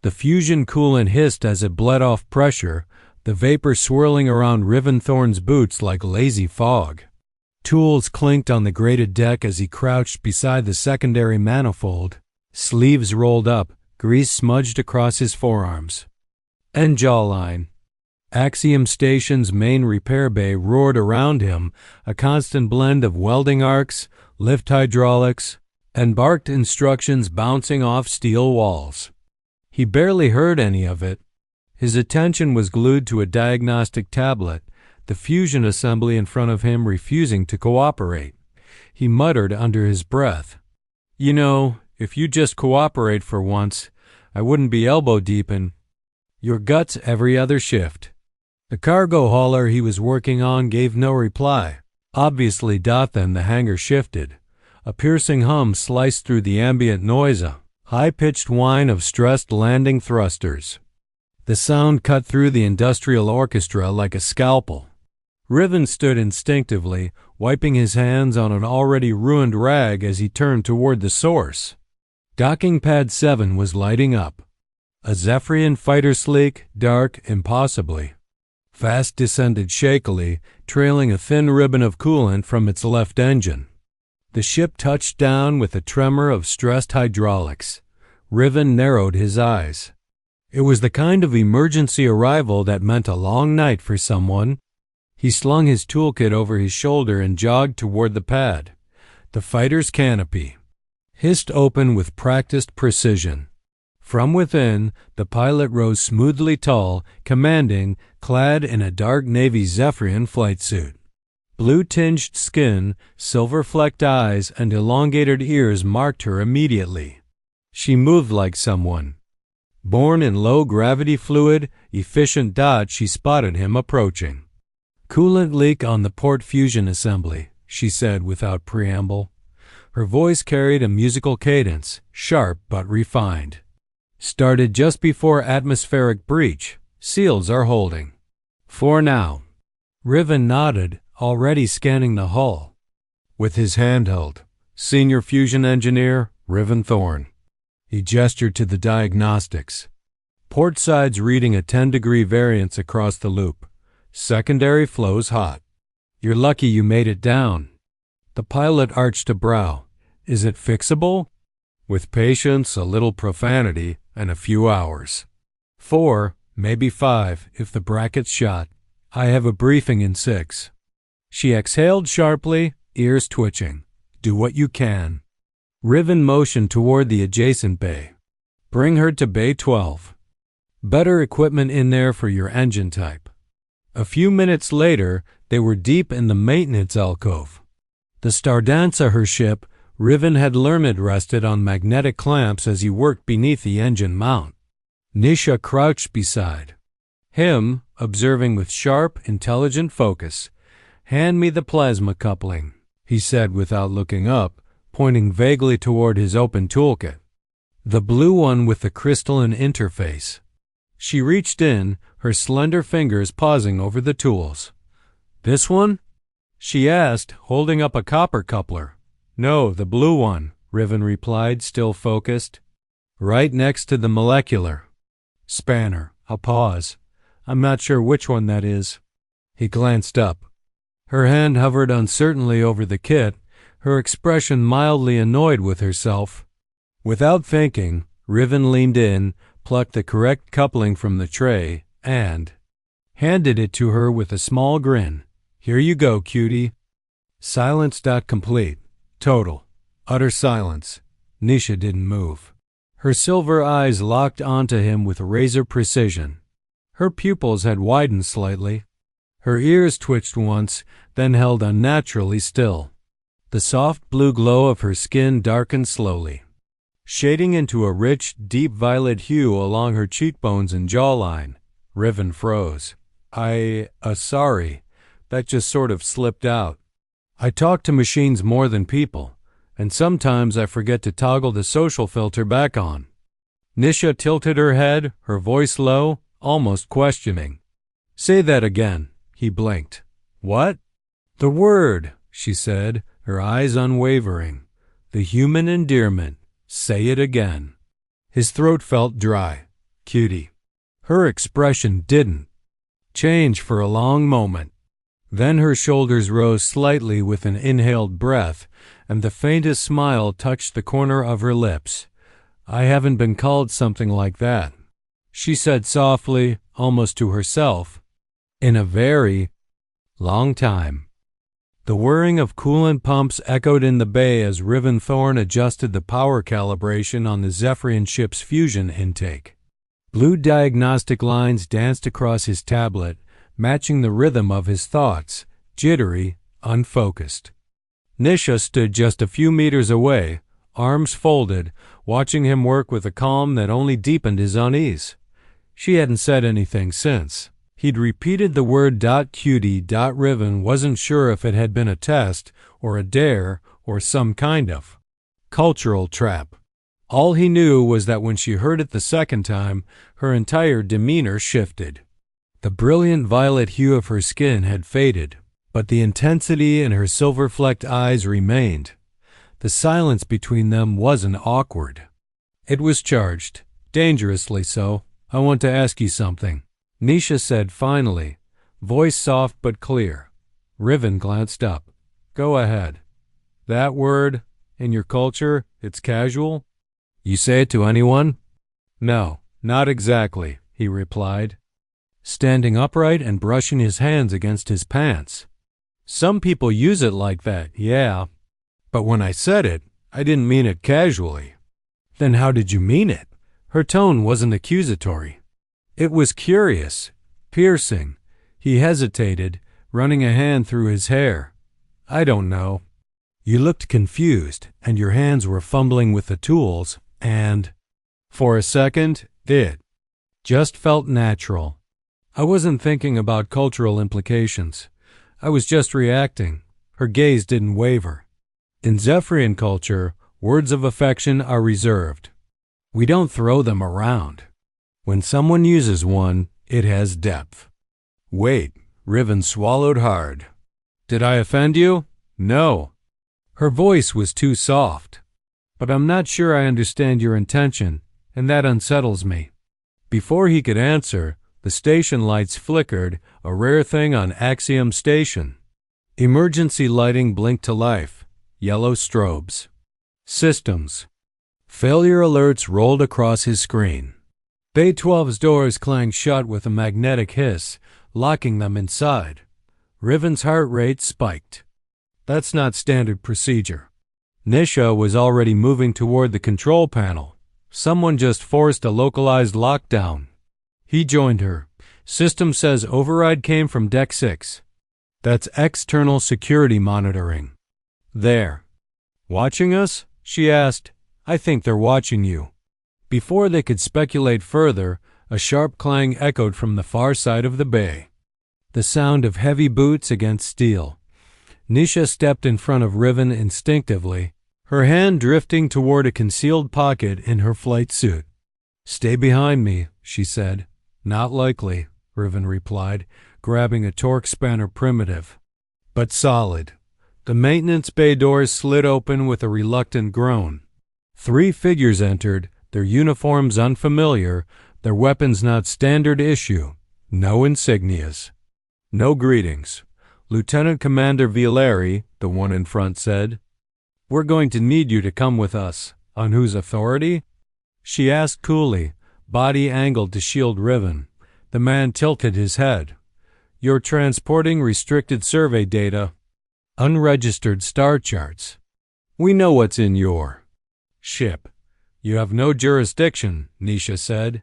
The fusion coolant hissed as it bled off pressure, the vapor swirling around Riven Thorne's boots like lazy fog. Tools clinked on the grated deck as he crouched beside the secondary manifold, sleeves rolled up, grease smudged across his forearms. And jawline. Axiom Station's main repair bay roared around him, a constant blend of welding arcs, lift hydraulics, and barked instructions bouncing off steel walls. He barely heard any of it. His attention was glued to a diagnostic tablet, the fusion assembly in front of him refusing to cooperate. He muttered under his breath, "You know, if you'd just cooperate for once, I wouldn't be elbow deep in your guts every other shift." The cargo hauler he was working on gave no reply. Obviously, then the hangar shifted. A piercing hum sliced through the ambient noise, a high-pitched whine of stressed landing thrusters. The sound cut through the industrial orchestra like a scalpel. Riven stood instinctively, wiping his hands on an already ruined rag as he turned toward the source. Docking Pad 7 was lighting up. A Zephrian fighter, sleek, dark, impossibly fast, descended shakily, trailing a thin ribbon of coolant from its left engine. The ship touched down with a tremor of stressed hydraulics. Riven narrowed his eyes. It was the kind of emergency arrival that meant a long night for someone. He slung his toolkit over his shoulder and jogged toward the pad. The fighter's canopy hissed open with practiced precision. From within, the pilot rose smoothly tall, commanding, clad in a dark navy Zephrian flight suit. Blue-tinged skin, silver-flecked eyes, and elongated ears marked her immediately. She moved like someone born in low-gravity fluid, efficient. She spotted him approaching. "Coolant leak on the port fusion assembly," she said without preamble. Her voice carried a musical cadence, sharp but refined. "Started just before atmospheric breach. Seals are holding. For now." Riven nodded, already scanning the hull. With his handheld, "Senior fusion engineer, Riven Thorne." He gestured to the diagnostics. Port sides reading a 10-degree variance across the loop. Secondary flows hot. "You're lucky you made it down." The pilot arched a brow. "Is it fixable?" "With patience, a little profanity, and a few hours. 4, maybe 5, if the bracket's shot. I have a briefing in 6. She exhaled sharply, ears twitching. "Do what you can." Riven motioned toward the adjacent bay. "Bring her to Bay 12. Better equipment in there for your engine type." A few minutes later, they were deep in the maintenance alcove. The Stardanza, her ship, Riven had learned rested on magnetic clamps as he worked beneath the engine mount. Nisha crouched beside him, observing with sharp, intelligent focus. "Hand me the plasma coupling," he said without looking up, pointing vaguely toward his open toolkit. "The blue one with the crystalline interface." She reached in, her slender fingers pausing over the tools. "This one?" she asked, holding up a copper coupler. "No, the blue one," Riven replied, still focused. "Right next to the molecular spanner." A pause. "I'm not sure which one that is." He glanced up. Her hand hovered uncertainly over the kit, her expression mildly annoyed with herself. Without thinking, Riven leaned in, plucked the correct coupling from the tray, and handed it to her with a small grin. "Here you go, cutie." Silence. Complete. Total. Utter silence. Nisha didn't move. Her silver eyes locked onto him with razor precision. Her pupils had widened slightly. Her ears twitched once, then held unnaturally still. The soft blue glow of her skin darkened slowly, shading into a rich, deep violet hue along her cheekbones and jawline. Riven froze. Sorry. That just sort of slipped out. I talk to machines more than people, and sometimes I forget to toggle the social filter back on." Nisha tilted her head, her voice low, almost questioning. "Say that again." He blinked. "What?" "The word," she said, her eyes unwavering. "The human endearment. Say it again." His throat felt dry. cutie." Her expression didn't change for a long moment. Then her shoulders rose slightly with an inhaled breath, and the faintest smile touched the corner of her lips. "I haven't been called something like that," she said softly, almost to herself, "in a very long time." The whirring of coolant pumps echoed in the bay as Riven Thorne adjusted the power calibration on the Zephrian ship's fusion intake. Blue diagnostic lines danced across his tablet, matching the rhythm of his thoughts, jittery, unfocused. Nisha stood just a few meters away, arms folded, watching him work with a calm that only deepened his unease. She hadn't said anything since. He'd repeated the word .cutie. Riven wasn't sure if it had been a test, or a dare, or some kind of cultural trap. All he knew was that when she heard it the second time, her entire demeanor shifted. The brilliant violet hue of her skin had faded, but the intensity in her silver-flecked eyes remained. The silence between them wasn't awkward. It was charged, dangerously so. "I want to ask you something," Nisha said finally, voice soft but clear. Riven glanced up. "Go ahead." "That word, in your culture, it's casual? You say it to anyone?" "No, not exactly," he replied, standing upright and brushing his hands against his pants. "Some people use it like that, yeah. But when I said it, I didn't mean it casually." "Then how did you mean it?" Her tone wasn't accusatory. It was curious, piercing. He hesitated, running a hand through his hair. "I don't know. You looked confused, and your hands were fumbling with the tools, and for a second, it just felt natural. I wasn't thinking about cultural implications. I was just reacting." Her gaze didn't waver. "In Zephrian culture, words of affection are reserved. We don't throw them around. When someone uses one, it has depth." "Wait," Riven swallowed hard. "Did I offend you?" "No." Her voice was too soft. "But I'm not sure I understand your intention, and that unsettles me." Before he could answer, the station lights flickered, a rare thing on Axiom Station. Emergency lighting blinked to life, yellow strobes. Systems. Failure alerts rolled across his screen. Bay 12's doors clanged shut with a magnetic hiss, locking them inside. Riven's heart rate spiked. That's not standard procedure. Nisha was already moving toward the control panel. Someone just forced a localized lockdown. He joined her. "System says override came from Deck 6. That's external security monitoring." "There." "Watching us?" she asked. "I think they're watching you." Before they could speculate further, a sharp clang echoed from the far side of the bay. The sound of heavy boots against steel. Nisha stepped in front of Riven instinctively, her hand drifting toward a concealed pocket in her flight suit. "Stay behind me," she said. "Not likely," Riven replied, grabbing a torque spanner primitive. "But solid." The maintenance bay doors slid open with a reluctant groan. 3 figures entered, their uniforms unfamiliar, their weapons not standard issue, no insignias. "No greetings. Lieutenant Commander Villeri," the one in front said. "We're going to need you to come with us." "On whose authority?" she asked coolly, body angled to shield Riven. The man tilted his head. "You're transporting restricted survey data. Unregistered star charts. We know what's in your ship." "You have no jurisdiction," Nisha said.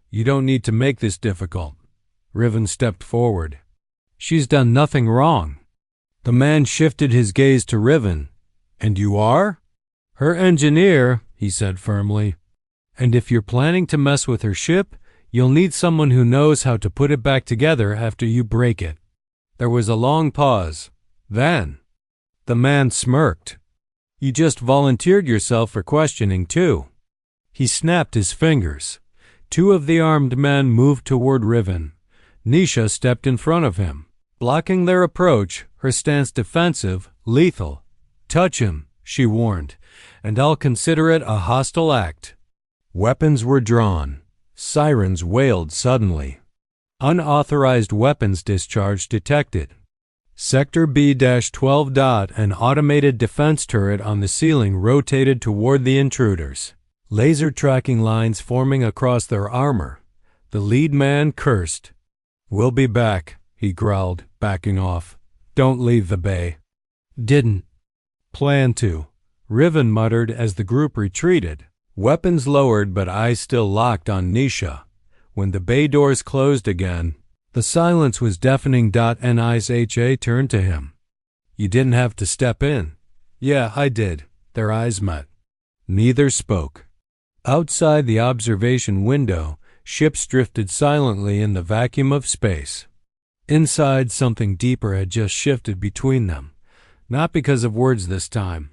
"You don't need to make this difficult." Riven stepped forward. "She's done nothing wrong." The man shifted his gaze to Riven. "And you are?" "Her engineer," he said firmly. "And if you're planning to mess with her ship, you'll need someone who knows how to put it back together after you break it." There was a long pause. Then the man smirked. "You just volunteered yourself for questioning, too." He snapped his fingers. 2 of the armed men moved toward Riven. Nisha stepped in front of him, blocking their approach, her stance defensive, lethal. "Touch him," she warned, "and I'll consider it a hostile act." Weapons were drawn. Sirens wailed suddenly. Unauthorized weapons discharge detected. Sector B-12. An automated defense turret on the ceiling rotated toward the intruders. Laser tracking lines forming across their armor. The lead man cursed. "We'll be back," he growled, backing off. "Don't leave the bay." "Didn't plan to," Riven muttered as the group retreated. Weapons lowered but eyes still locked on Nisha. When the bay doors closed again, the silence was deafening. Nisha turned to him. "You didn't have to step in." "Yeah, I did." Their eyes met. Neither spoke. Outside the observation window, ships drifted silently in the vacuum of space. Inside, something deeper had just shifted between them. Not because of words this time,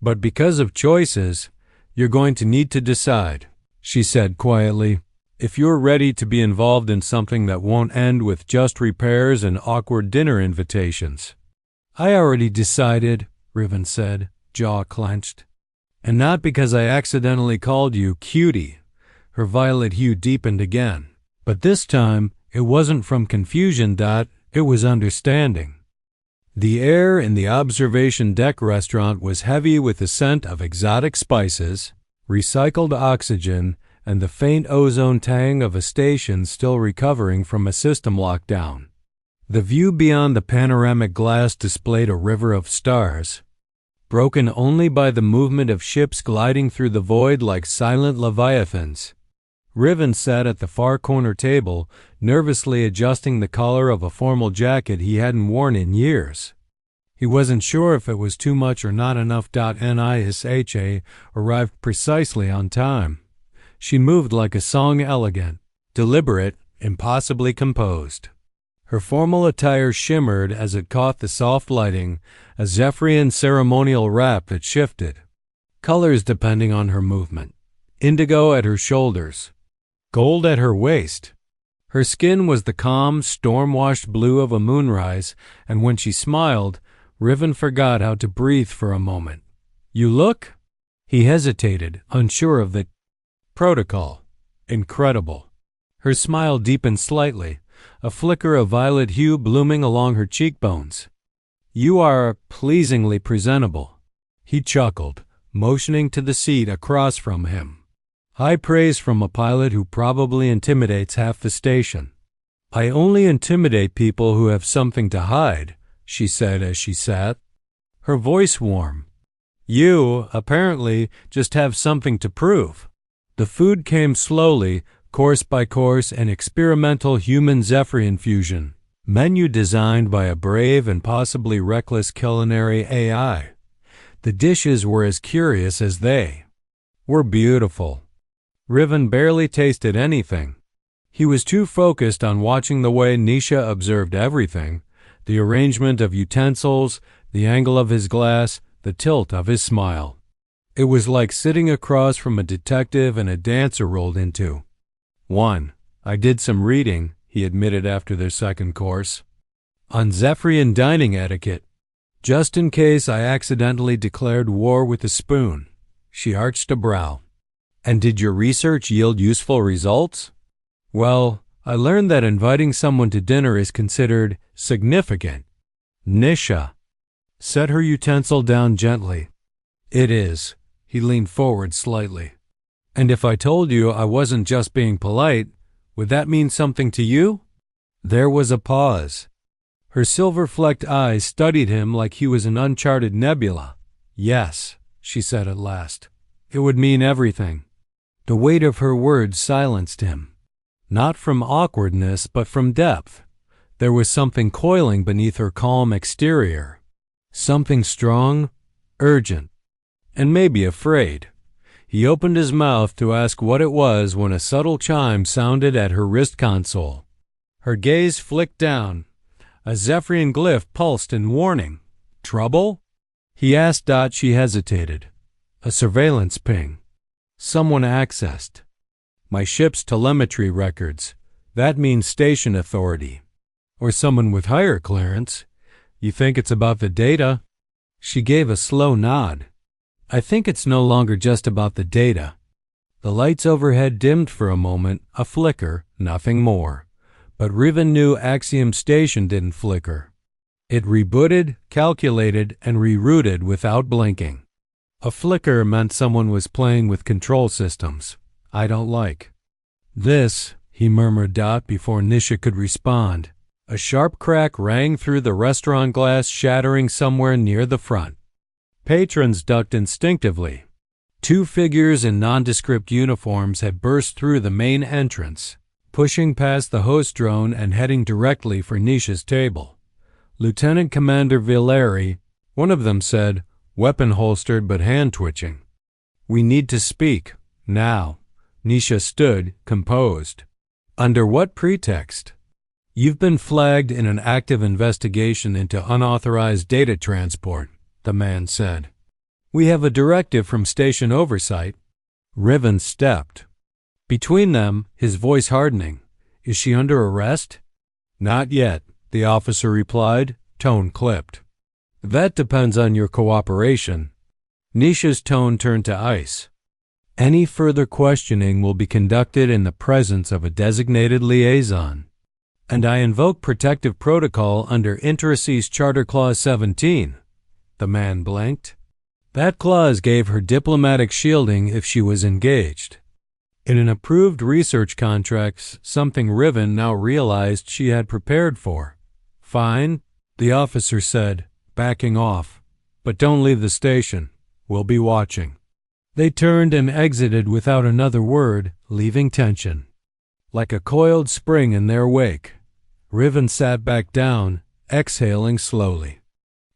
but because of choices. "You're going to need to decide," she said quietly, "if you're ready to be involved in something that won't end with just repairs and awkward dinner invitations." "I already decided," Riven said, jaw clenched. "And not because I accidentally called you cutie." Her violet hue deepened again. But this time, it wasn't from confusion. It was understanding. The air in the observation deck restaurant was heavy with the scent of exotic spices, recycled oxygen, and the faint ozone tang of a station still recovering from a system lockdown. The view beyond the panoramic glass displayed a river of stars, broken only by the movement of ships gliding through the void like silent leviathans. Riven sat at the far corner table, nervously adjusting the collar of a formal jacket he hadn't worn in years. He wasn't sure if it was too much or not enough. Nisha arrived precisely on time. She moved like a song, elegant, deliberate, impossibly composed. Her formal attire shimmered as it caught the soft lighting, a Zephrian ceremonial wrap that shifted. Colors depending on her movement. Indigo at her shoulders. Gold at her waist. Her skin was the calm, storm-washed blue of a moonrise, and when she smiled, Riven forgot how to breathe for a moment. "You look?" He hesitated, unsure of the protocol. "Incredible." Her smile deepened slightly, a flicker of violet hue blooming along her cheekbones. "You are pleasingly presentable." He chuckled, motioning to the seat across from him. High praise from a pilot who probably intimidates half the station. "I only intimidate people who have something to hide," she said as she sat. Her voice warm. "You, apparently, just have something to prove." The food came slowly, course by course, an experimental human Zephrian fusion. Menu designed by a brave and possibly reckless culinary AI. The dishes were as curious as they were beautiful. Riven barely tasted anything. He was too focused on watching the way Nisha observed everything, the arrangement of utensils, the angle of his glass, the tilt of his smile. It was like sitting across from a detective and a dancer rolled into one. "I did some reading," he admitted after their second course, "on Zephrian dining etiquette, just in case I accidentally declared war with a spoon." She arched a brow. "And did your research yield useful results?" "Well, I learned that inviting someone to dinner is considered significant." Nisha set her utensil down gently. "It is." He leaned forward slightly. "And if I told you I wasn't just being polite, would that mean something to you?" There was a pause. Her silver-flecked eyes studied him like he was an uncharted nebula. "Yes," she said at last. "It would mean everything." The weight of her words silenced him. Not from awkwardness, but from depth. There was something coiling beneath her calm exterior. Something strong, urgent, and maybe afraid. He opened his mouth to ask what it was when a subtle chime sounded at her wrist console. Her gaze flicked down. A Zephrian glyph pulsed in warning. "Trouble?" he asked. She hesitated. "A surveillance ping. Someone accessed my ship's telemetry records. That means station authority. Or someone with higher clearance. You think it's about the data?" She gave a slow nod. "I think it's no longer just about the data. The lights overhead dimmed for a moment, a flicker, nothing more. But Riven knew Axiom Station didn't flicker. It rebooted, calculated, and rerouted without blinking. A flicker meant someone was playing with control systems. I don't like this, he murmured before Nisha could respond. A sharp crack rang through the restaurant glass, shattering somewhere near the front. Patrons ducked instinctively. 2 figures in nondescript uniforms had burst through the main entrance, pushing past the host drone and heading directly for Nisha's table. Lieutenant Commander Valeri, one of them said, weapon holstered but hand-twitching. We need to speak, now. Nisha stood, composed. Under what pretext? You've been flagged in an active investigation into unauthorized data transport, the man said. We have a directive from Station Oversight. Riven stepped. Between them, his voice hardening. Is she under arrest? Not yet, the officer replied, tone clipped. That depends on your cooperation. Nisha's tone turned to ice. Any further questioning will be conducted in the presence of a designated liaison. And I invoke protective protocol under Inter-Seas Charter Clause 17. The man blinked. That clause gave her diplomatic shielding if she was engaged. In an approved research contract, something Riven now realized she had prepared for. Fine, the officer said, backing off. But don't leave the station. We'll be watching. They turned and exited without another word, leaving tension. Like a coiled spring in their wake. Riven sat back down, exhaling slowly.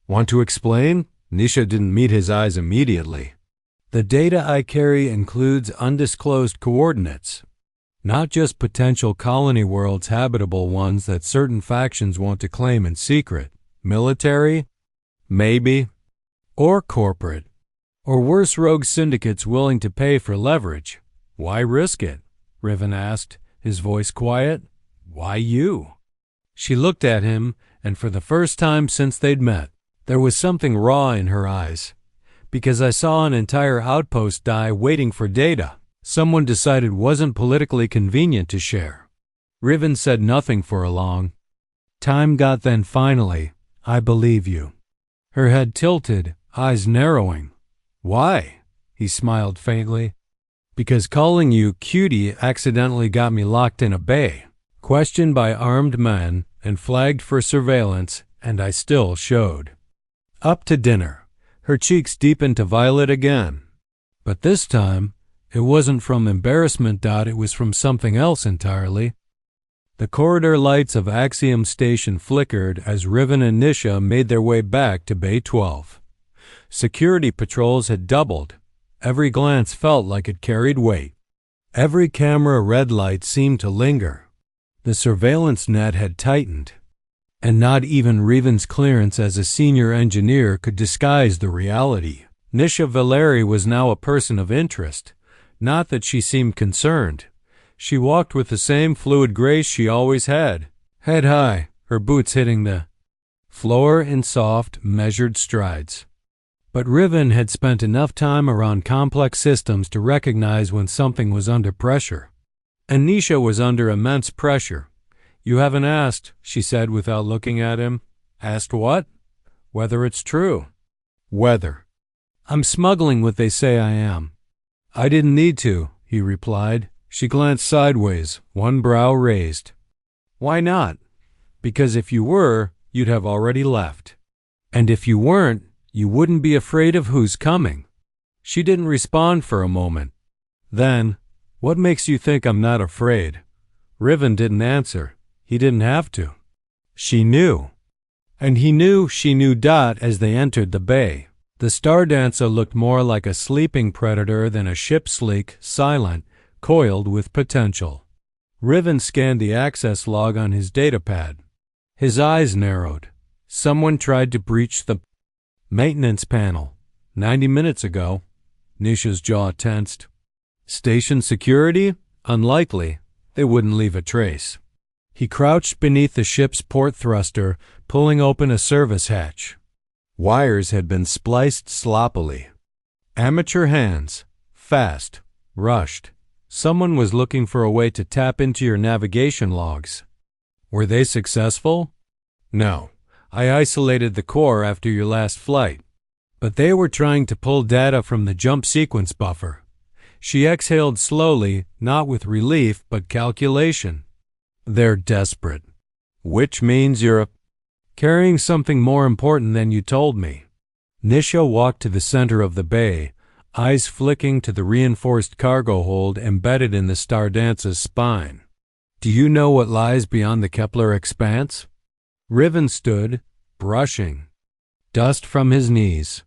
Want to explain? Nisha didn't meet his eyes immediately. The data I carry includes undisclosed coordinates, not just potential colony worlds, habitable ones that certain factions want to claim in secret. Military? Maybe. Or corporate. Or worse, rogue syndicates willing to pay for leverage. Why risk it? Riven asked, his voice quiet. Why you? She looked at him, and for the first time since they'd met, there was something raw in her eyes. Because I saw an entire outpost die waiting for data someone decided wasn't politically convenient to share. Riven said nothing for a long time. Then finally, I believe you. Her head tilted, eyes narrowing. Why? He smiled faintly. Because calling you cutie accidentally got me locked in a bay, questioned by armed men, and flagged for surveillance, and I still showed up to dinner. Her cheeks deepened to violet again. But this time, it wasn't from embarrassment. It was from something else entirely. The corridor lights of Axiom Station flickered as Riven and Nisha made their way back to Bay 12. Security patrols had doubled. Every glance felt like it carried weight. Every camera red light seemed to linger. The surveillance net had tightened. And not even Riven's clearance as a senior engineer could disguise the reality. Nisha Valeri was now a person of interest. Not that she seemed concerned. She walked with the same fluid grace she always had, head high, her boots hitting the floor in soft, measured strides. But Riven had spent enough time around complex systems to recognize when something was under pressure. And Nisha was under immense pressure. You haven't asked, she said without looking at him. Asked what? Whether it's true. Whether. I'm smuggling what they say I am. I didn't need to, he replied. She glanced sideways, one brow raised. Why not? Because if you were, you'd have already left. And if you weren't, you wouldn't be afraid of who's coming. She didn't respond for a moment. Then, what makes you think I'm not afraid? Riven didn't answer. He didn't have to. She knew. And he knew she knew. As they entered the bay, the Star Dancer looked more like a sleeping predator than a ship, sleek, silent, coiled with potential. Riven scanned the access log on his datapad. His eyes narrowed. Someone tried to breach the maintenance panel 90 minutes ago. Nisha's jaw tensed. Station security? Unlikely. They wouldn't leave a trace. He crouched beneath the ship's port thruster, pulling open a service hatch. Wires had been spliced sloppily. Amateur hands. Fast. Rushed. Someone was looking for a way to tap into your navigation logs. Were they successful? No. I isolated the core after your last flight. But they were trying to pull data from the jump sequence buffer. She exhaled slowly, not with relief, but calculation. They're desperate. Which means you're carrying something more important than you told me. Nisha walked to the center of the bay, eyes flicking to the reinforced cargo hold embedded in the Stardance's spine. Do you know what lies beyond the Kepler expanse? Riven stood, brushing dust from his knees.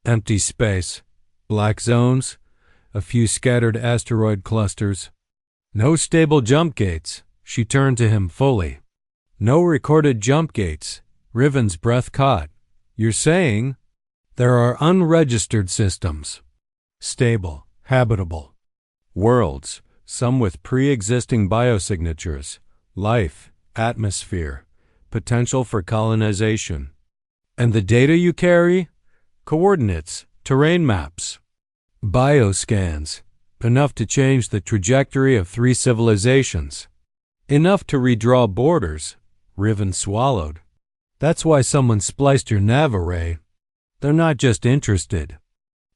Empty space, black zones, a few scattered asteroid clusters. No stable jump gates. She turned to him fully. No recorded jump gates. Riven's breath caught. You're saying there are unregistered systems. Stable, habitable. Worlds, some with pre-existing biosignatures, life, atmosphere, potential for colonization. And the data you carry? Coordinates, terrain maps, bioscans, enough to change the trajectory of 3 civilizations. Enough to redraw borders. Riven swallowed. That's why someone spliced your nav array. They're not just interested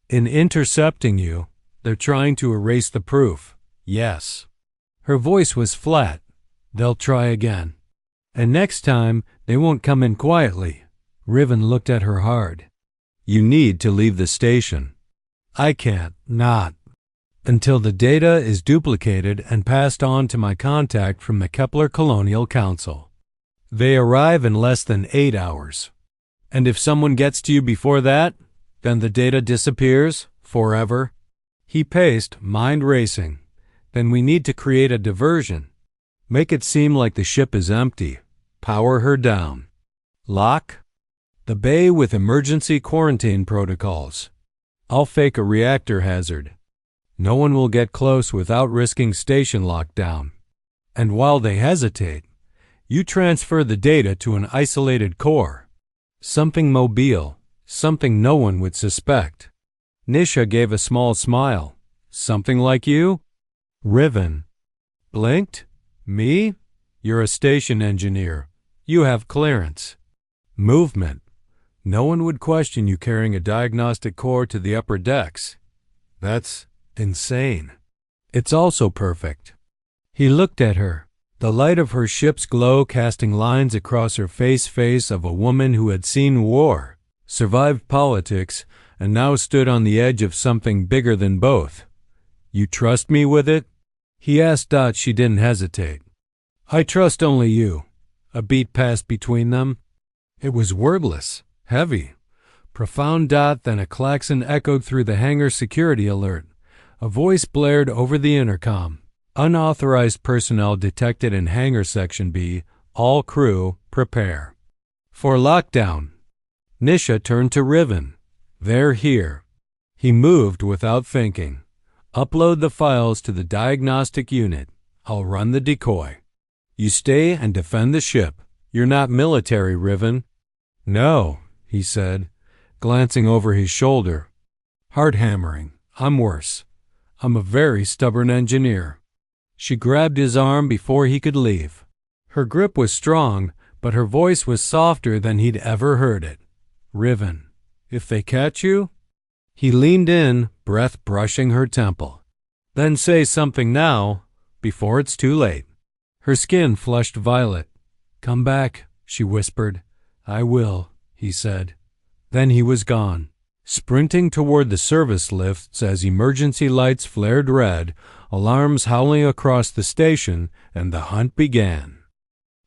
in intercepting you, they're trying to erase the proof. Yes. Her voice was flat. They'll try again. And next time, they won't come in quietly. Riven looked at her hard. You need to leave the station. I can't, not until the data is duplicated and passed on to my contact from the Kepler Colonial Council. They arrive in less than 8 hours. And if someone gets to you before that, then the data disappears forever. He paced, mind racing. Then we need to create a diversion. Make it seem like the ship is empty. Power her down. Lock the bay with emergency quarantine protocols. I'll fake a reactor hazard. No one will get close without risking station lockdown. And while they hesitate, you transfer the data to an isolated core. Something mobile, something no one would suspect. Nisha gave a small smile. Something like you? Riven blinked. Me? You're a station engineer. You have clearance. Movement. No one would question you carrying a diagnostic core to the upper decks. That's insane. It's also perfect. He looked at her, the light of her ship's glow casting lines across her face of a woman who had seen war, survived politics, and now stood on the edge of something bigger than both. You trust me with it? He asked. She didn't hesitate. I trust only you. A beat passed between them. It was wordless, heavy, profound. Then a klaxon echoed through the hangar security alert. A voice blared over the intercom. Unauthorized personnel detected in hangar section B. All crew, prepare for lockdown. Nisha turned to Riven. They're here. He moved without thinking. Upload the files to the diagnostic unit. I'll run the decoy. You stay and defend the ship. You're not military, Riven. No, he said, glancing over his shoulder. Hard hammering. I'm worse. I'm a very stubborn engineer. She grabbed his arm before he could leave. Her grip was strong, but her voice was softer than he'd ever heard it. Riven, if they catch you? He leaned in, breath brushing her temple. Then say something now, before it's too late. Her skin flushed violet. Come back, she whispered. I will, he said. Then he was gone, sprinting toward the service lifts as emergency lights flared red, alarms howling across the station, and the hunt began.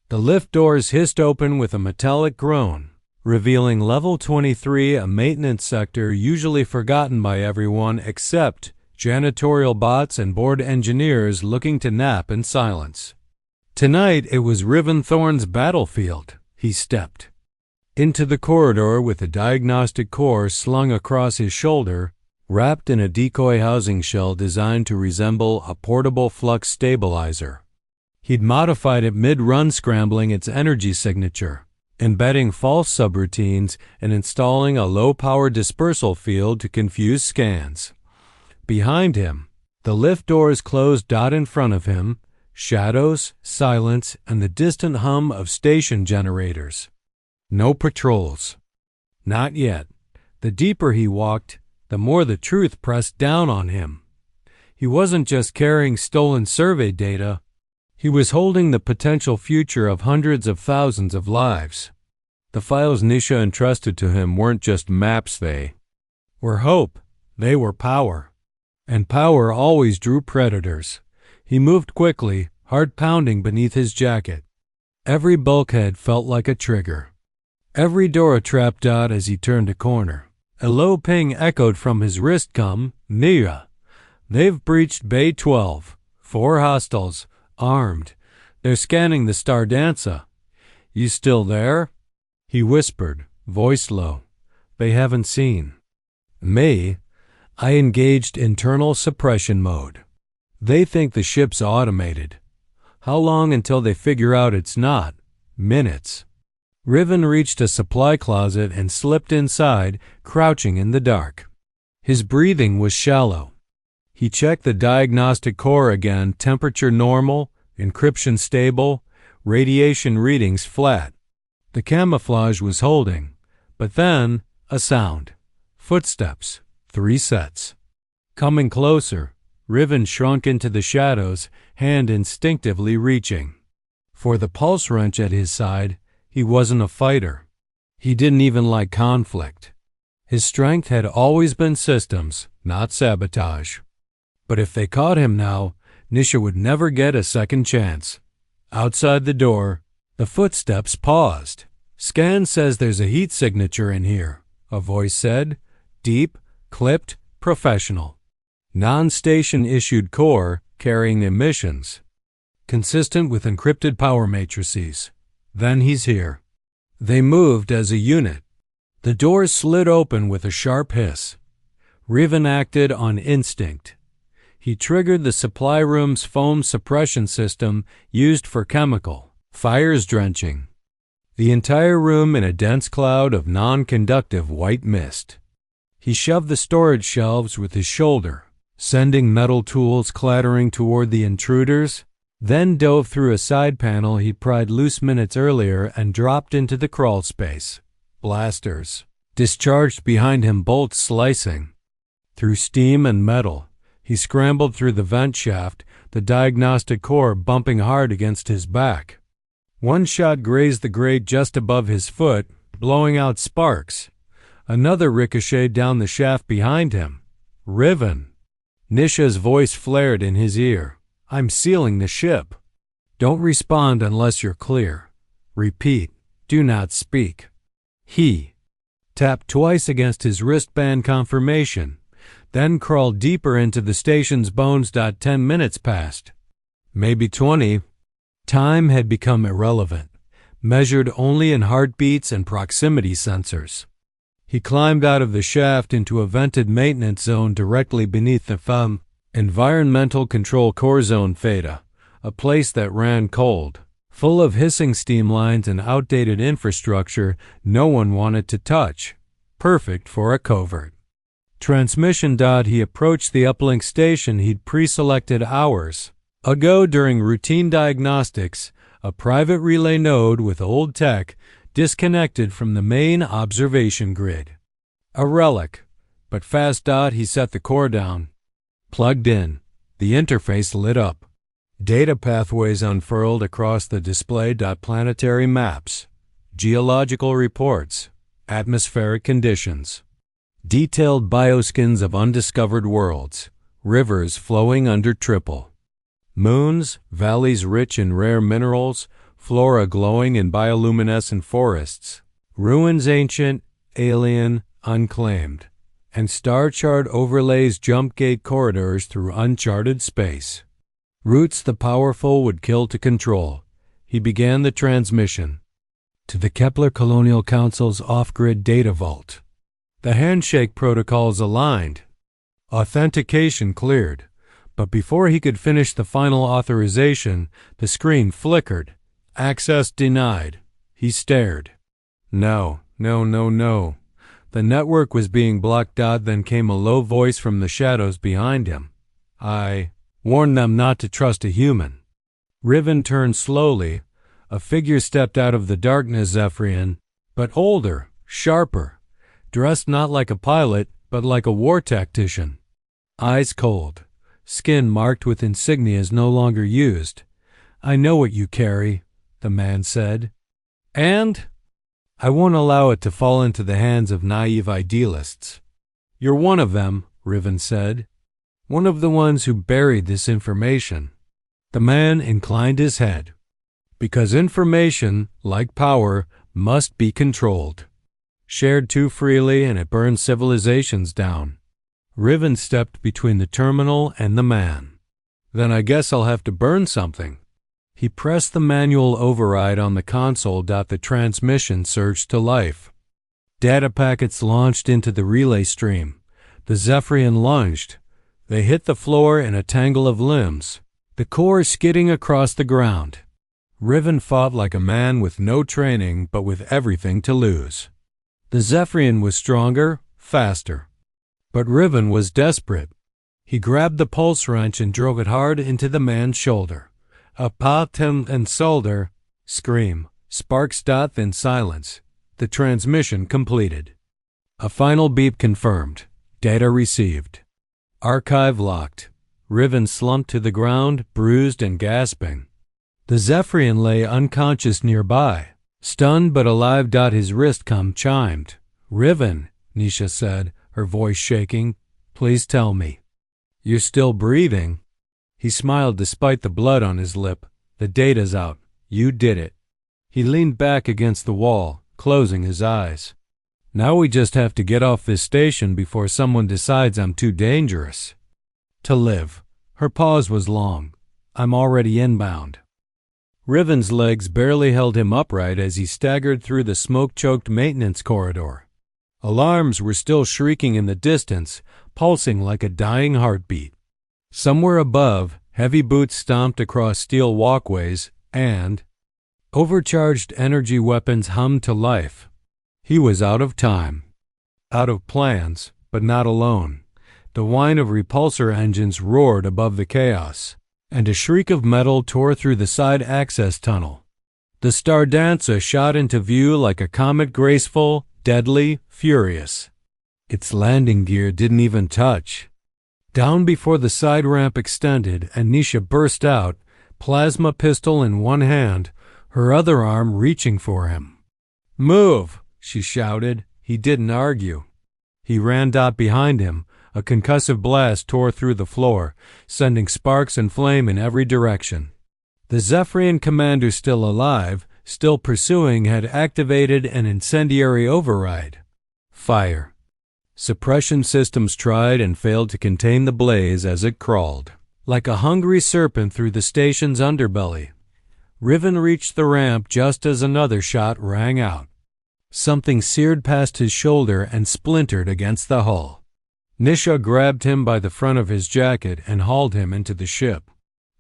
The lift doors hissed open with a metallic groan, revealing Level 23, a maintenance sector usually forgotten by everyone except janitorial bots and bored engineers looking to nap in silence. Tonight it was Riven Thorne's battlefield. He stepped into the corridor with a diagnostic core slung across his shoulder, wrapped in a decoy housing shell designed to resemble a portable flux stabilizer. He'd modified it mid-run, scrambling its energy signature, embedding false subroutines, and installing a low-power dispersal field to confuse scans. Behind him, The lift doors closed in front of him, shadows, silence, and the distant hum of station generators. No patrols. Not yet. The deeper he walked, the more the truth pressed down on him. He wasn't just carrying stolen survey data. He was holding the potential future of hundreds of thousands of lives. The files Nisha entrusted to him weren't just maps, they were hope. They were power. And power always drew predators. He moved quickly, heart pounding beneath his jacket. Every bulkhead felt like a trigger. Every door a trap as he turned a corner. A low ping echoed from his wrist. Come, Nisha. They've breached Bay 12. 4 hostiles, armed. They're scanning the Star Dancer. You still there? He whispered, voice low. They haven't seen me. I engaged internal suppression mode. They think the ship's automated. How long until they figure out it's not? Minutes. Riven reached a supply closet and slipped inside, crouching in the dark. His breathing was shallow. He checked the diagnostic core again, temperature normal, encryption stable, radiation readings flat. The camouflage was holding, but then a sound. Footsteps, 3 sets. Coming closer, Riven shrunk into the shadows, hand instinctively reaching for the pulse wrench at his side. He wasn't a fighter. He didn't even like conflict. His strength had always been systems, not sabotage. But if they caught him now, Nisha would never get a second chance. Outside the door, the footsteps paused. Scan says there's a heat signature in here, a voice said. Deep, clipped, professional. Non-station issued core carrying emissions. Consistent with encrypted power matrices. Then he's here. They moved as a unit. The doors slid open with a sharp hiss. Riven acted on instinct. He triggered the supply room's foam suppression system used for chemical fires drenching the entire room in a dense cloud of non-conductive white mist. He shoved the storage shelves with his shoulder, sending metal tools clattering toward the intruders, then dove through a side panel he pried loose minutes earlier and dropped into the crawl space. Blasters discharged behind him, bolts slicing through steam and metal. He scrambled through the vent shaft, the diagnostic core bumping hard against his back. One shot grazed the grate just above his foot, blowing out sparks. Another ricocheted down the shaft behind him. Riven. Nisha's voice flared in his ear. I'm sealing the ship. Don't respond unless you're clear. Repeat. Do not speak. He tapped twice against his wristband confirmation, then crawled deeper into the station's bones. 10 minutes passed. Maybe 20. Time had become irrelevant, measured only in heartbeats and proximity sensors. He climbed out of the shaft into a vented maintenance zone directly beneath the Environmental Control Core Zone Theta, a place that ran cold, full of hissing steam lines and outdated infrastructure no one wanted to touch. Perfect for a covert transmission. He approached the uplink station he'd pre-selected hours ago during routine diagnostics, a private relay node with old tech disconnected from the main observation grid. A relic, but fast. He set the core down. Plugged in. The interface lit up. Data pathways unfurled across the display. Planetary maps, geological reports, atmospheric conditions, detailed bioskins of undiscovered worlds, rivers flowing under triple moons, valleys rich in rare minerals, flora glowing in bioluminescent forests, ruins ancient, alien, unclaimed, and star chart overlays jump gate corridors through uncharted space. Routes the powerful would kill to control. He began the transmission to the Kepler Colonial Council's off-grid data vault. The handshake protocols aligned. Authentication cleared. But before he could finish the final authorization, the screen flickered. Access denied. He stared. No. The network was being blocked. Then came a low voice from the shadows behind him. I warned them not to trust a human. Riven turned slowly. A figure stepped out of the darkness, Zephrian, but older, sharper, dressed not like a pilot, but like a war tactician. Eyes cold, skin marked with insignias no longer used. I know what you carry, the man said. And I won't allow it to fall into the hands of naive idealists. You're one of them, Riven said. One of the ones who buried this information. The man inclined his head. Because information, like power, must be controlled. Shared too freely and it burns civilizations down. Riven stepped between the terminal and the man. Then I guess I'll have to burn something. He pressed the manual override on the console. The transmission surged to life. Data packets launched into the relay stream. The Zephrian lunged. They hit the floor in a tangle of limbs, the core skidding across the ground. Riven fought like a man with no training but with everything to lose. The Zephrian was stronger, faster. But Riven was desperate. He grabbed the pulse wrench and drove it hard into the man's shoulder. A patem and solder, scream, sparks. Then silence. The transmission completed. A final beep confirmed. Data received. Archive locked. Riven slumped to the ground, bruised and gasping. The Zephrian lay unconscious nearby, stunned but alive. His wrist chimed. Riven, Nisha said, her voice shaking. Please tell me. You're still breathing. He smiled despite the blood on his lip. The data's out. You did it. He leaned back against the wall, closing his eyes. Now we just have to get off this station before someone decides I'm too dangerous to live. Her pause was long. I'm already inbound. Riven's legs barely held him upright as he staggered through the smoke-choked maintenance corridor. Alarms were still shrieking in the distance, pulsing like a dying heartbeat. Somewhere above, heavy boots stomped across steel walkways, and overcharged energy weapons hummed to life. He was out of time. Out of plans, but not alone. The whine of repulsor engines roared above the chaos, and a shriek of metal tore through the side access tunnel. The Stardancer shot into view like a comet, graceful, deadly, furious. Its landing gear didn't even touch. Down before the side ramp extended, and Nisha burst out, plasma pistol in one hand, her other arm reaching for him. Move, she shouted. He didn't argue. He ran. Behind him, a concussive blast tore through the floor, sending sparks and flame in every direction. The Zephrian commander, still alive, still pursuing, had activated an incendiary override. Fire. Suppression systems tried and failed to contain the blaze as it crawled, like a hungry serpent through the station's underbelly. Riven reached the ramp just as another shot rang out. Something seared past his shoulder and splintered against the hull. Nisha grabbed him by the front of his jacket and hauled him into the ship.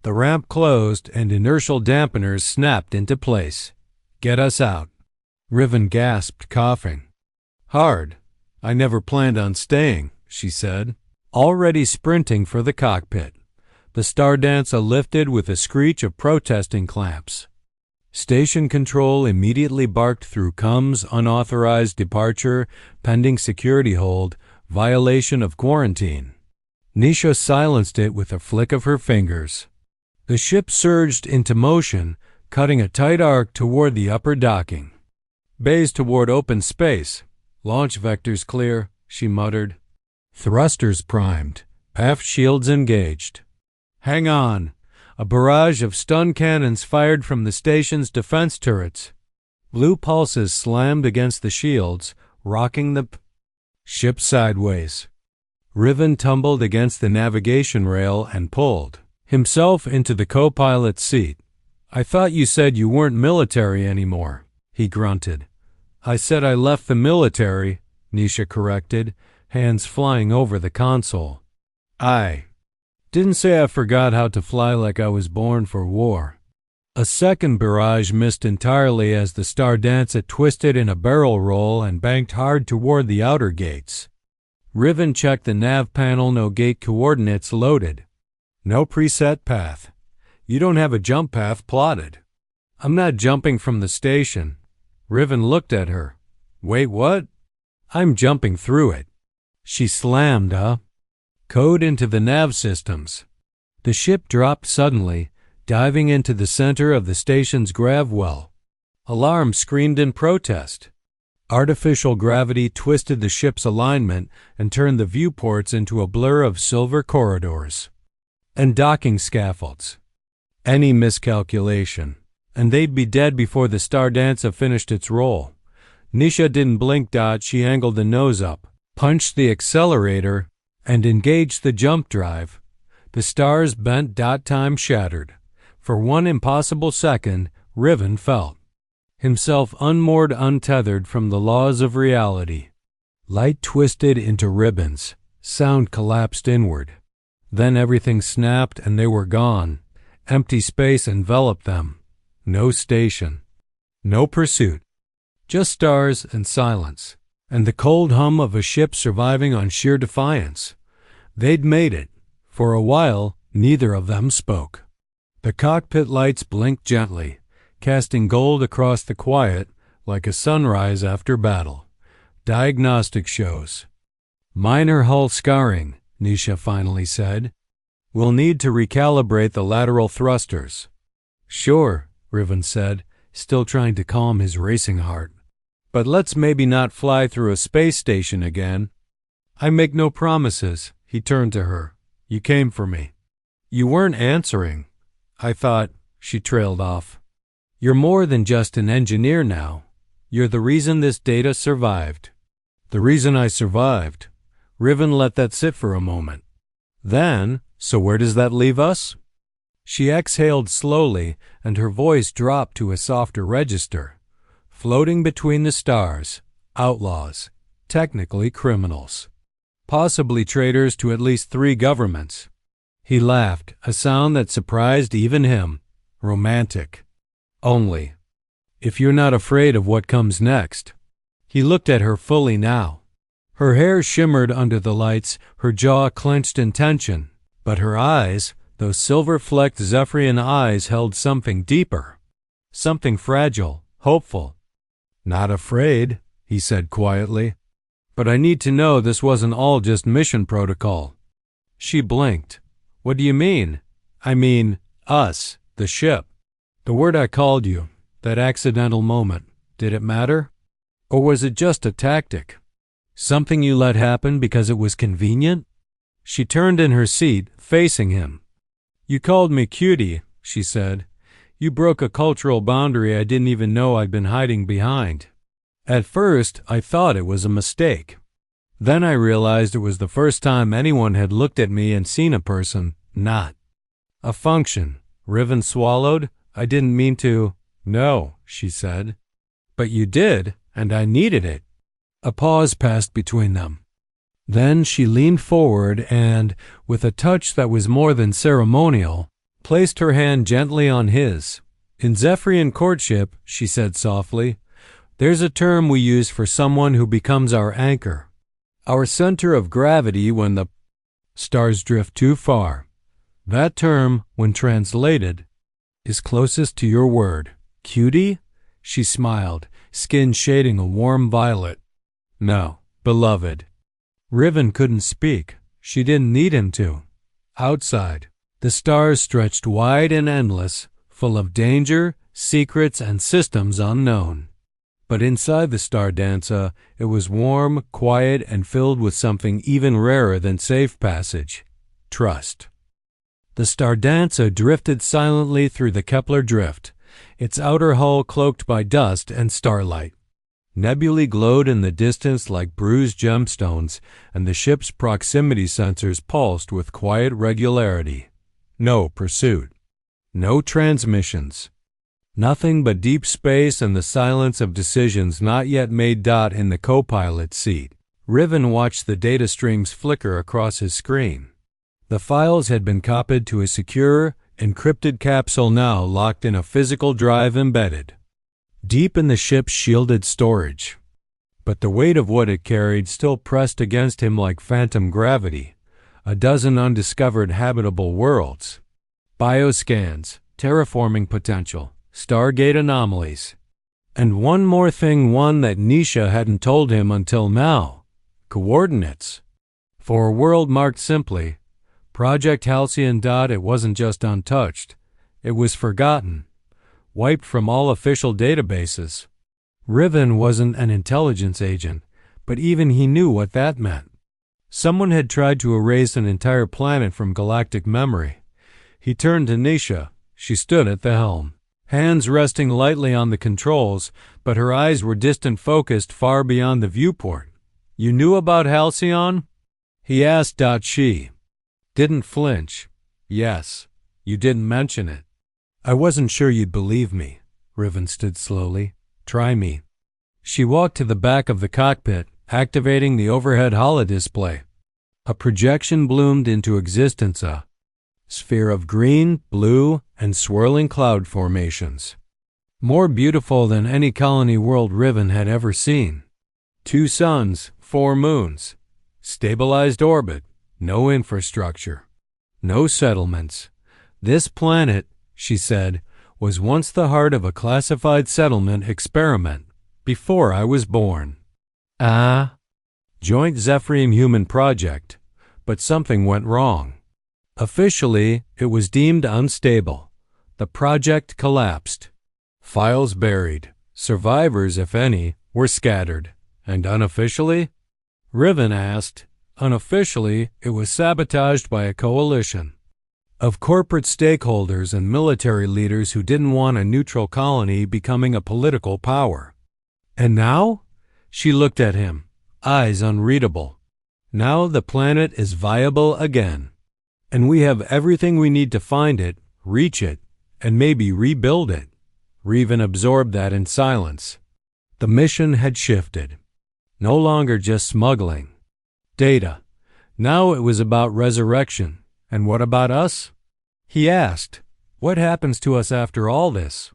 The ramp closed and inertial dampeners snapped into place. Get us out. Riven gasped, coughing. Hard. I never planned on staying, she said, already sprinting for the cockpit. The Stardancer lifted with a screech of protesting clamps. Station control immediately barked through comms: unauthorized departure, pending security hold, violation of quarantine. Nisha silenced it with a flick of her fingers. The ship surged into motion, cutting a tight arc toward the upper docking. Bays toward open space. Launch vectors clear, she muttered. Thrusters primed. Aft shields engaged. Hang on. A barrage of stun cannons fired from the station's defense turrets. Blue pulses slammed against the shields, rocking the ship sideways. Riven tumbled against the navigation rail and pulled himself into the co-pilot's seat. I thought you said you weren't military anymore, he grunted. I said I left the military, Nisha corrected, hands flying over the console. I didn't say I forgot how to fly like I was born for war. A second barrage missed entirely as the Stardancer twisted in a barrel roll and banked hard toward the outer gates. Riven checked the nav panel. No gate coordinates loaded. No preset path. You don't have a jump path plotted. I'm not jumping from the station. Riven looked at her. Wait, what? I'm jumping through it. She slammed code into the nav systems. The ship dropped suddenly, diving into the center of the station's grav well. Alarm screamed in protest. Artificial gravity twisted the ship's alignment and turned the viewports into a blur of silver corridors and docking scaffolds. Any miscalculation, and they'd be dead before the Stardancer finished its roll. Nisha didn't blink. She angled the nose up, punched the accelerator, and engaged the jump drive. The stars bent. Time shattered. For one impossible second, Riven felt himself unmoored, untethered from the laws of reality. Light twisted into ribbons. Sound collapsed inward. Then everything snapped and they were gone. Empty space enveloped them. No station. No pursuit. Just stars and silence. And the cold hum of a ship surviving on sheer defiance. They'd made it. For a while, neither of them spoke. The cockpit lights blinked gently, casting gold across the quiet like a sunrise after battle. Diagnostic shows. Minor hull scarring, Nisha finally said. We'll need to recalibrate the lateral thrusters. Sure, Riven said, still trying to calm his racing heart. But let's maybe not fly through a space station again. I make no promises. He turned to her. You came for me. You weren't answering. I thought, she trailed off. You're more than just an engineer now. You're the reason this data survived. The reason I survived. Riven let that sit for a moment. Then, so where does that leave us? She exhaled slowly, and her voice dropped to a softer register. Floating between the stars, outlaws, technically criminals. Possibly traitors to at least 3 governments. He laughed, a sound that surprised even him. Romantic. Only. If you're not afraid of what comes next. He looked at her fully now. Her hair shimmered under the lights, her jaw clenched in tension, but her eyes, those silver-flecked Zephrian eyes, held something deeper. Something fragile, hopeful. Not afraid, he said quietly. But I need to know this wasn't all just mission protocol. She blinked. What do you mean? I mean, us, the ship. The word I called you, that accidental moment, did it matter? Or was it just a tactic? Something you let happen because it was convenient? She turned in her seat, facing him. You called me cutie, she said. You broke a cultural boundary I didn't even know I'd been hiding behind. At first, I thought it was a mistake. Then I realized it was the first time anyone had looked at me and seen a person, not a function. Riven swallowed. I didn't mean to. No, she said. But you did, and I needed it. A pause passed between them. Then she leaned forward and, with a touch that was more than ceremonial, placed her hand gently on his. In Zephrian courtship, she said softly, there's a term we use for someone who becomes our anchor, our center of gravity when the stars drift too far. That term, when translated, is closest to your word. Cutie? She smiled, skin shading a warm violet. No, beloved. Riven couldn't speak. She didn't need him to. Outside, the stars stretched wide and endless, full of danger, secrets, and systems unknown. But inside the Stardancer, it was warm, quiet, and filled with something even rarer than safe passage. Trust. The Stardancer drifted silently through the Kepler drift, its outer hull cloaked by dust and starlight. Nebulae glowed in the distance like bruised gemstones, and the ship's proximity sensors pulsed with quiet regularity. No pursuit. No transmissions. Nothing but deep space and the silence of decisions not yet made. In the co-pilot seat, Riven watched the data streams flicker across his screen. The files had been copied to a secure, encrypted capsule now locked in a physical drive embedded deep in the ship's shielded storage. But the weight of what it carried still pressed against him like phantom gravity, a dozen undiscovered habitable worlds, bioscans, terraforming potential, Stargate anomalies. And one more thing, one that Nisha hadn't told him until now: coordinates. For a world marked simply Project Halcyon. It wasn't just untouched, it was forgotten, wiped from all official databases. Riven wasn't an intelligence agent, but even he knew what that meant. Someone had tried to erase an entire planet from galactic memory. He turned to Nisha. She stood at the helm, hands resting lightly on the controls, but her eyes were distant, focused far beyond the viewport. "You knew about Halcyon?" he asked. She didn't flinch. "Yes. You didn't mention it." "I wasn't sure you'd believe me." Riven stood slowly. "Try me." She walked to the back of the cockpit, activating the overhead holodisplay. A projection bloomed into existence, a sphere of green, blue, and swirling cloud formations, more beautiful than any colony world Riven had ever seen. 2 suns, 4 moons, stabilized orbit, no infrastructure, no settlements. "This planet," she said, "was once the heart of a classified settlement experiment before I was born." Joint Zephrian Human Project, but something went wrong. Officially, it was deemed unstable. The project collapsed. Files buried. Survivors, if any, were scattered. And unofficially? Riven asked. Unofficially, it was sabotaged by a coalition of corporate stakeholders and military leaders who didn't want a neutral colony becoming a political power. And now? She looked at him, eyes unreadable. Now the planet is viable again. And we have everything we need to find it, reach it, and maybe rebuild it. Riven absorbed that in silence. The mission had shifted. No longer just smuggling data. Now it was about resurrection. And what about us? He asked. What happens to us after all this?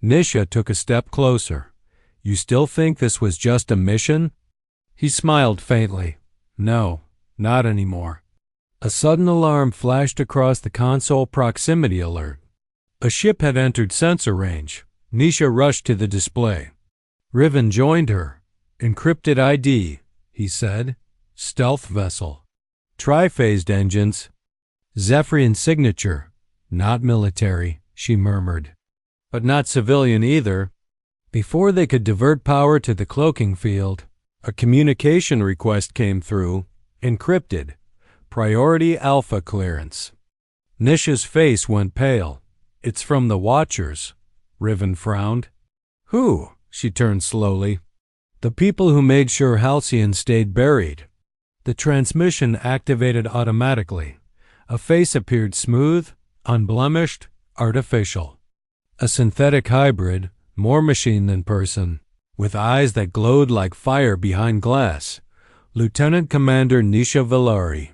Nisha took a step closer. You still think this was just a mission? He smiled faintly. No, not anymore. A sudden alarm flashed across the console. Proximity alert. A ship had entered sensor range. Nisha rushed to the display. Riven joined her. Encrypted ID, he said. Stealth vessel. Tri-phased engines. Zephrian signature. Not military, she murmured. But not civilian either. Before they could divert power to the cloaking field, a communication request came through, encrypted. Priority Alpha clearance. Nisha's face went pale. It's from the Watchers. Riven frowned. Who? She turned slowly. The people who made sure Halcyon stayed buried. The transmission activated automatically. A face appeared, smooth, unblemished, artificial. A synthetic hybrid, more machine than person, with eyes that glowed like fire behind glass. Lieutenant Commander Nisha Valari.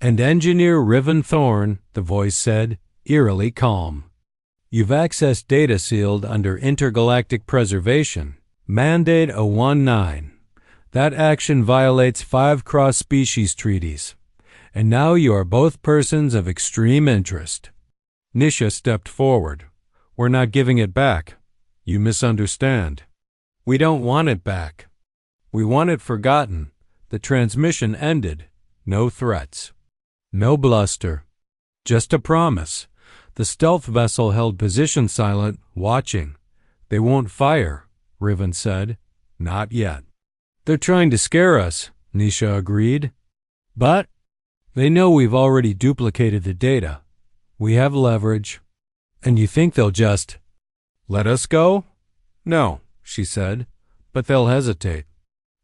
And Engineer Riven Thorne, the voice said, eerily calm. You've accessed data sealed under intergalactic preservation. Mandate 019. That action violates 5 cross-species treaties. And now you are both persons of extreme interest. Nisha stepped forward. We're not giving it back. You misunderstand. We don't want it back. We want it forgotten. The transmission ended. No threats. No bluster. Just a promise. The stealth vessel held position silent, watching. They won't fire, Riven said. Not yet. They're trying to scare us, Nisha agreed. But they know we've already duplicated the data. We have leverage. And you think they'll just let us go? No, she said, but they'll hesitate.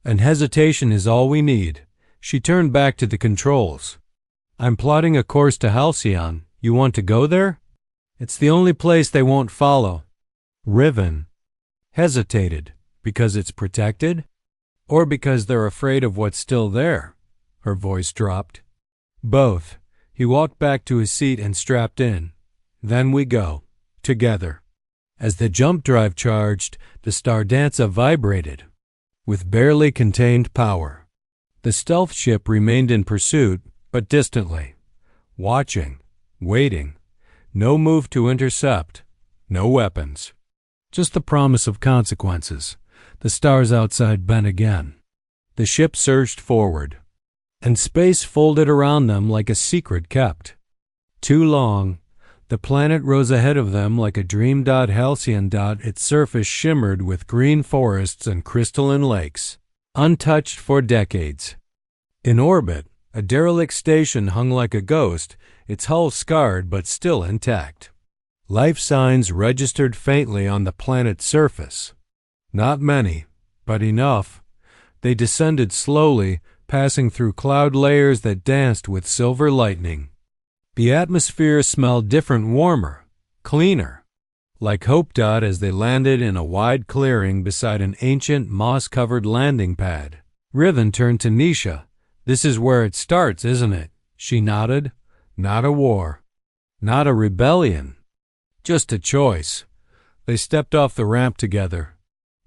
And hesitation is all we need. She turned back to the controls. I'm plotting a course to Halcyon. You want to go there? It's the only place they won't follow. Riven hesitated. Because it's protected? Or because they're afraid of what's still there? Her voice dropped. Both. He walked back to his seat and strapped in. Then we go. Together. As the jump drive charged, the Stardanza vibrated. With barely contained power. The stealth ship remained in pursuit, but distantly, watching, waiting. No move to intercept, no weapons. Just the promise of consequences. The stars outside bent again. The ship surged forward, and space folded around them like a secret kept. Too long, the planet rose ahead of them like a dream halcyon. Its surface shimmered with green forests and crystalline lakes, untouched for decades. In orbit, a derelict station hung like a ghost, its hull scarred but still intact. Life signs registered faintly on the planet's surface. Not many, but enough. They descended slowly, passing through cloud layers that danced with silver lightning. The atmosphere smelled different, warmer, cleaner, like hope. As they landed in a wide clearing beside an ancient moss-covered landing pad. Riven turned to Nisha. "This is where it starts, isn't it?" She nodded. "Not a war. Not a rebellion. Just a choice." They stepped off the ramp together.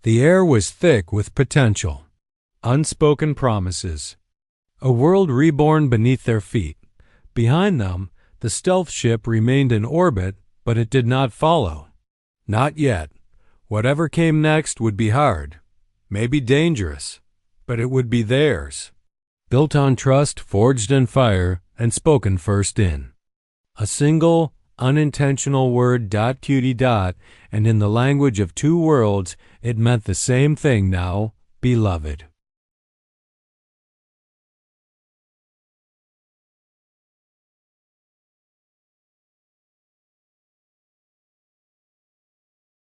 The air was thick with potential. Unspoken promises. A world reborn beneath their feet. Behind them, the stealth ship remained in orbit, but it did not follow. Not yet. Whatever came next would be hard, maybe dangerous, but it would be theirs. Built on trust, forged in fire, and spoken first in. A single, unintentional word, cutie, and in the language of two worlds, it meant the same thing now, beloved.